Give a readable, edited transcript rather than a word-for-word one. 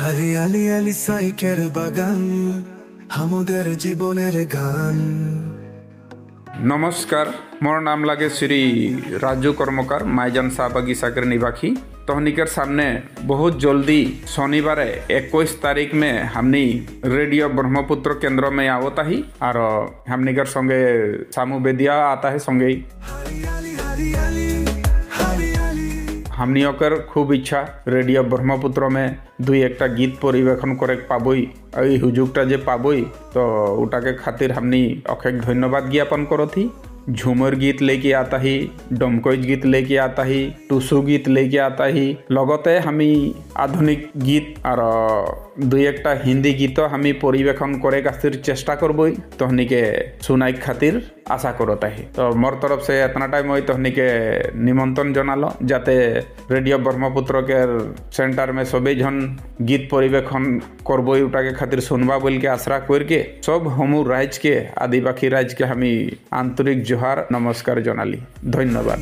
হারিয়ালি আলি সাইকের বাগান আমাদের জীবনের গান। नमस्कार, मोर नाम लागे श्री राजू कर्मकार माइजान शाह बगीचा के निवासी। तहनिकर सामने बहुत जल्दी शनिवार 21 तारीख में हमनी रेडियो ब्रह्मपुत्र केंद्र में आवता ही और हमनिकर संगे सामू बेदिया आता है संगे हमनी ओकर खूब इच्छा रेडियो ब्रह्मपुत्र में दुई एकटा गीत परिवेशन करे पाबई এই হুজুগটা যে পাবই তো ওটাকে খাতির हमनी অশেষ ধন্যবাদ জ্ঞাপন করথি। झूमर गीत लेके आता ही, डमकोज गीत लेके आता ही, टुसु गीत लेके आता ही, लगते हमी आधुनिक गीत और दुई एकटा हिंदी गीत हमी परिवेशन करे खातिर चेष्टा करबई तहनिके सुनाई खातिर आशा करता ही। तो मोर तरफ से इतना टाइम वही तहनिके निमंत्रण जनालो जाते रेडियो ब्रह्मपुत्र के सेंटर में सभी जन गीत परिवेशन करबई उटाके खातिर सुनबा बोल के आश्रा करके सब हमू राज के आदिवासी राज के हमी आंतरिक जोहार नमस्कार जनाली। धन्यवाद।